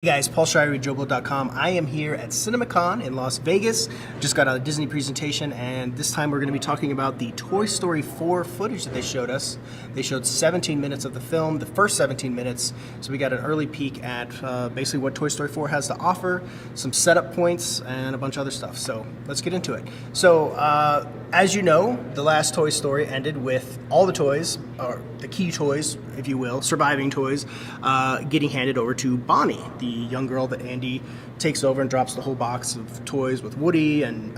Hey guys, Paul Schreier with JoBlo.com. I am here at CinemaCon in Las Vegas. Just got a Disney presentation, and this time we're going to be talking about the Toy Story 4 footage that they showed us. They showed 17 minutes of the film, the first 17 minutes, so we got an early peek at basically what Toy Story 4 has to offer, some setup points, and a bunch of other stuff. So let's get into it. So as you know, the last Toy Story ended with all the toys, or the key toys, if you will, surviving toys, getting handed over to Bonnie, the young girl that Andy takes over and drops the whole box of toys with Woody and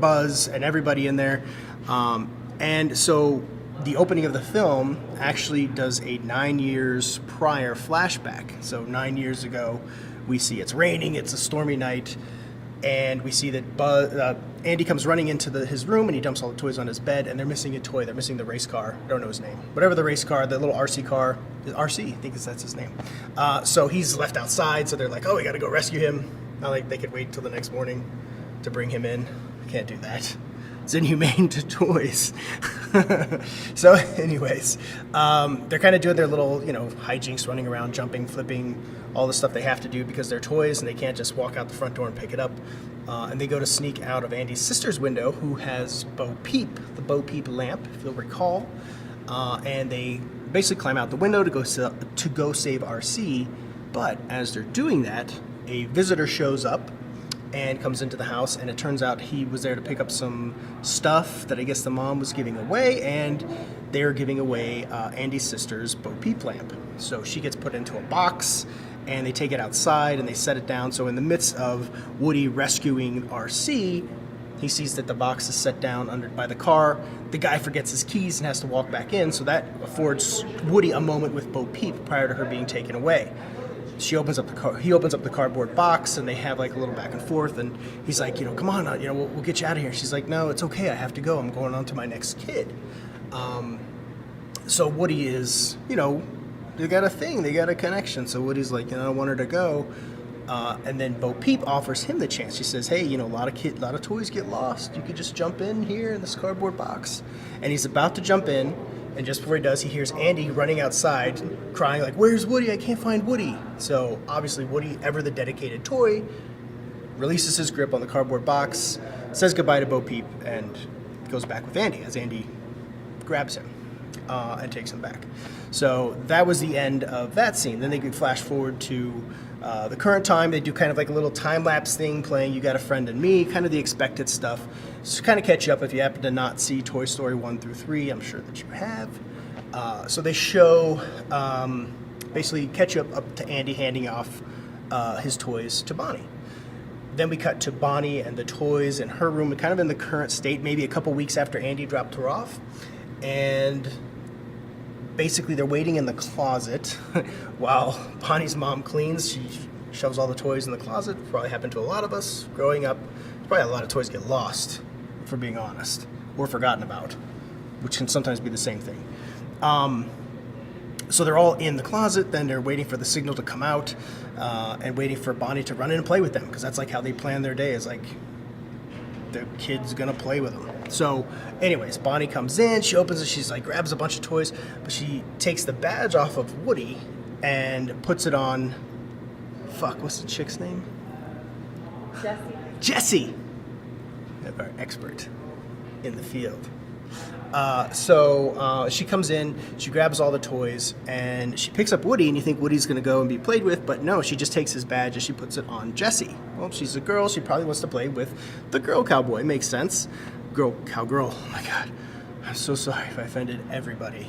Buzz and everybody in there. And so the opening of the film actually does a 9 years prior flashback. So 9 years ago, we see it's raining, it's a stormy night, and we see that Andy comes running into his room and he dumps all the toys on his bed, and they're missing a toy. They're missing the race car. I don't know his name. Whatever the race car, the little RC car. RC, I think that's his name. So he's left outside, so they're like, oh, we got to go rescue him. Not like they could wait till the next morning to bring him in. Can't do that. It's inhumane to toys. So anyways, they're kind of doing their little, hijinks, running around, jumping, flipping, all the stuff they have to do because they're toys and they can't just walk out the front door and pick it up. And they go to sneak out of Andy's sister's window, who has Bo Peep, the Bo Peep lamp, if you'll recall. And they basically climb out the window to go save RC. But as they're doing that, a visitor shows up and comes into the house, and it turns out he was there to pick up some stuff that I guess the mom was giving away, and they're giving away Andy's sister's Bo Peep lamp. So she gets put into a box, and they take it outside and they set it down. So in the midst of Woody rescuing RC, he sees that the box is set down by the car. The guy forgets his keys and has to walk back in, so that affords Woody a moment with Bo Peep prior to her being taken away. He opens up the cardboard box, and they have like a little back and forth, and he's like, come on, we'll get you out of here. She's like, no, it's okay, I have to go. I'm going on to my next kid. So Woody is, they got a thing, they got a connection. So Woody's like, I want her to go. And then Bo Peep offers him the chance. She says, hey, a lot of toys get lost. You could just jump in here in this cardboard box. And he's about to jump in, and just before he does, he hears Andy running outside, crying like, where's Woody? I can't find Woody. So obviously Woody, ever the dedicated toy, releases his grip on the cardboard box, says goodbye to Bo Peep, and goes back with Andy as Andy grabs him and takes him back. So that was the end of that scene. Then they could flash forward to the current time. They do kind of like a little time-lapse thing playing You Got a Friend in Me, kind of the expected stuff. Just to kind of catch you up if you happen to not see Toy Story 1 through 3. I'm sure that you have. So they show, basically catch you up to Andy handing off his toys to Bonnie. Then we cut to Bonnie and the toys in her room, kind of in the current state, maybe a couple weeks after Andy dropped her off. And basically they're waiting in the closet while Bonnie's mom cleans. She shoves all the toys in the closet. Probably happened to a lot of us growing up. Probably a lot of toys get lost, for being honest, or forgotten about, which can sometimes be the same thing. So they're all in the closet, then they're waiting for the signal to come out and waiting for Bonnie to run in and play with them, because that's like how they plan their day, is like the kid's gonna play with them. So anyways, Bonnie comes in, she opens it, she's like, grabs a bunch of toys, but she takes the badge off of Woody and puts it on, what's the chick's name? Jessie. Our expert in the field. So she comes in, she grabs all the toys, and she picks up Woody, and you think Woody's gonna go and be played with, but no, she just takes his badge and she puts it on Jessie. Well, she's a girl, she probably wants to play with the girl cowboy, makes sense. Cowgirl, oh my God. I'm so sorry if I offended everybody.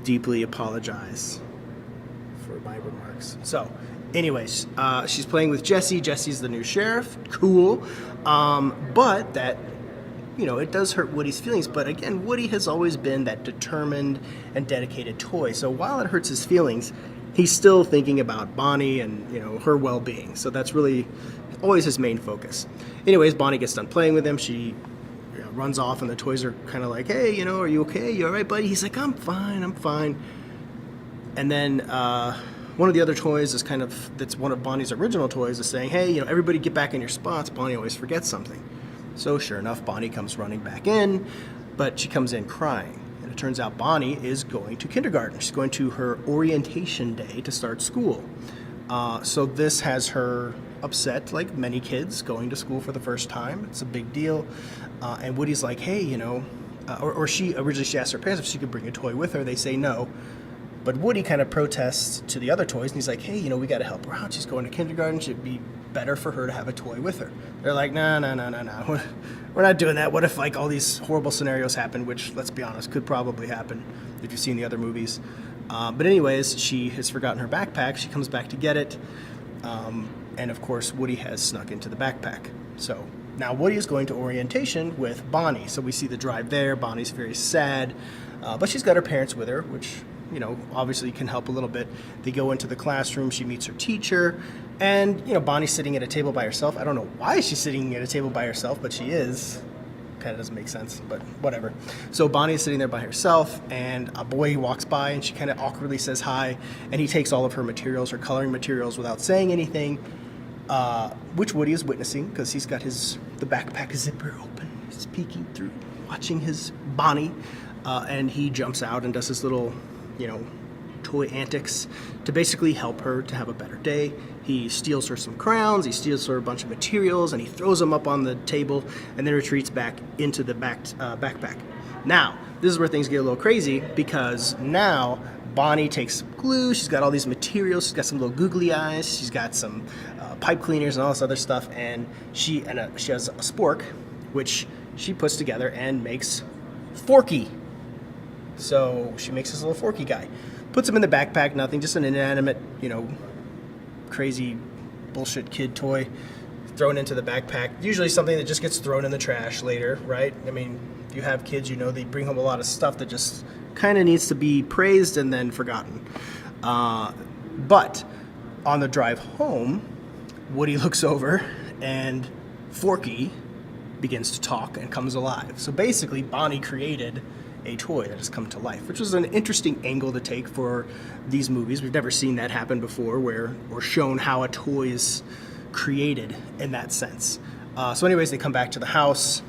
Deeply apologize for my remarks. So, anyways, she's playing with Jessie. Jessie's the new sheriff, cool. But that, it does hurt Woody's feelings. But again, Woody has always been that determined and dedicated toy. So while it hurts his feelings, he's still thinking about Bonnie and, her well-being. So that's really always his main focus. Anyways, Bonnie gets done playing with him. She runs off, and the toys are kind of like, hey, are you okay? You all right, buddy? He's like, I'm fine. And then one of the other toys is that's one of Bonnie's original toys, is saying, hey, everybody get back in your spots. Bonnie always forgets something. So sure enough, Bonnie comes running back in, but she comes in crying. And it turns out Bonnie is going to kindergarten. She's going to her orientation day to start school. So this has her upset, like many kids going to school for the first time. It's a big deal. And Woody's like, hey, or she asked her parents if she could bring a toy with her. They say no. But Woody kind of protests to the other toys, and he's like, hey, we got to help her out. She's going to kindergarten. It'd be better for her to have a toy with her. They're like, no. We're not doing that. What if, like, all these horrible scenarios happen, which, let's be honest, could probably happen if you've seen the other movies. But anyways, she has forgotten her backpack. She comes back to get it. And, of course, Woody has snuck into the backpack. So now Woody is going to orientation with Bonnie. So we see the drive there. Bonnie's very sad. But she's got her parents with her, which, obviously can help a little bit. They go into the classroom. She meets her teacher. And, Bonnie's sitting at a table by herself. I don't know why she's sitting at a table by herself, but she is. Kind of doesn't make sense, but whatever. So Bonnie is sitting there by herself, and a boy walks by, and she kind of awkwardly says hi, and he takes all of her materials, her coloring materials, without saying anything, which Woody is witnessing because he's got the backpack zipper open. He's peeking through, watching his Bonnie, and he jumps out and does his little, toy antics to basically help her to have a better day. He steals her some crowns, he steals her a bunch of materials, and he throws them up on the table and then retreats back into the backpack. Now, this is where things get a little crazy because now Bonnie takes some glue, she's got all these materials, she's got some little googly eyes, she's got some pipe cleaners and all this other stuff, and she has a spork, which she puts together and makes Forky. So she makes this little Forky guy. Puts him in the backpack, nothing, just an inanimate, crazy bullshit kid toy thrown into the backpack. Usually something that just gets thrown in the trash later, right? I mean, if you have kids, they bring home a lot of stuff that just kind of needs to be praised and then forgotten. But on the drive home, Woody looks over and Forky begins to talk and comes alive. So basically, Bonnie created a toy that has come to life, which was an interesting angle to take for these movies. We've never seen that happen before, or shown how a toy is created in that sense. So anyways, they come back to the house.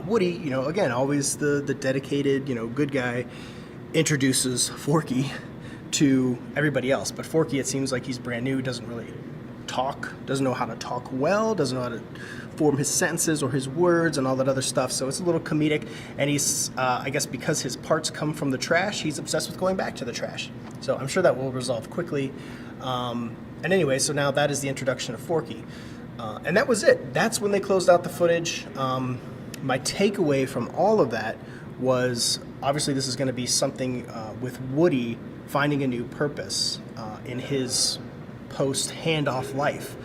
Woody, again, always the dedicated, good guy, introduces Forky to everybody else. But Forky, it seems like he's brand new, doesn't really talk, doesn't know how to talk well, doesn't know how to form his sentences or his words and all that other stuff. So it's a little comedic, and he's, I guess because his parts come from the trash, he's obsessed with going back to the trash. So I'm sure that will resolve quickly. And anyway, so now that is the introduction of Forky. And that was it. That's when they closed out the footage. My takeaway from all of that was, obviously this is going to be something with Woody finding a new purpose in his post-handoff life.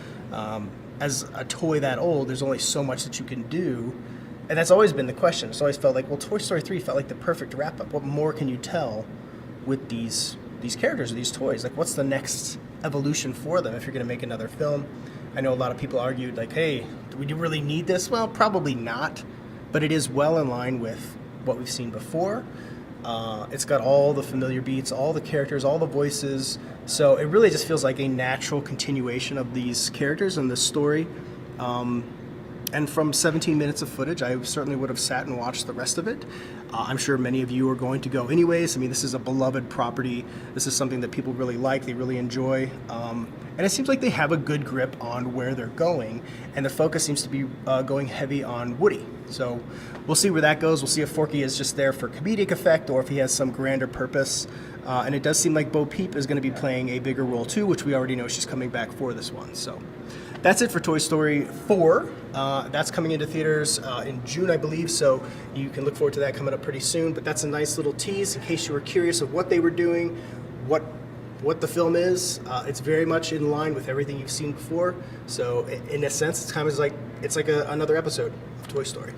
As a toy that old, there's only so much that you can do, and that's always been the question. It's always felt like, well, Toy Story 3 felt like the perfect wrap-up. What more can you tell with these characters or these toys? Like, what's the next evolution for them if you're going to make another film? I know a lot of people argued, like, hey, do we really need this? Well, probably not, but it is well in line with what we've seen before. It's got all the familiar beats, all the characters, all the voices. So it really just feels like a natural continuation of these characters and the story. And from 17 minutes of footage, I certainly would have sat and watched the rest of it. I'm sure many of you are going to go anyways. I mean, this is a beloved property. This is something that people really like, they really enjoy. And it seems like they have a good grip on where they're going. And the focus seems to be going heavy on Woody. So we'll see where that goes. We'll see if Forky is just there for comedic effect or if he has some grander purpose. And it does seem like Bo Peep is going to be playing a bigger role too, which we already know she's coming back for this one. So that's it for Toy Story 4. That's coming into theaters in June, I believe, so you can look forward to that coming up pretty soon. But that's a nice little tease in case you were curious of what they were doing, what the film is. It's very much in line with everything you've seen before. So in a sense, it's kind of like another episode of Toy Story.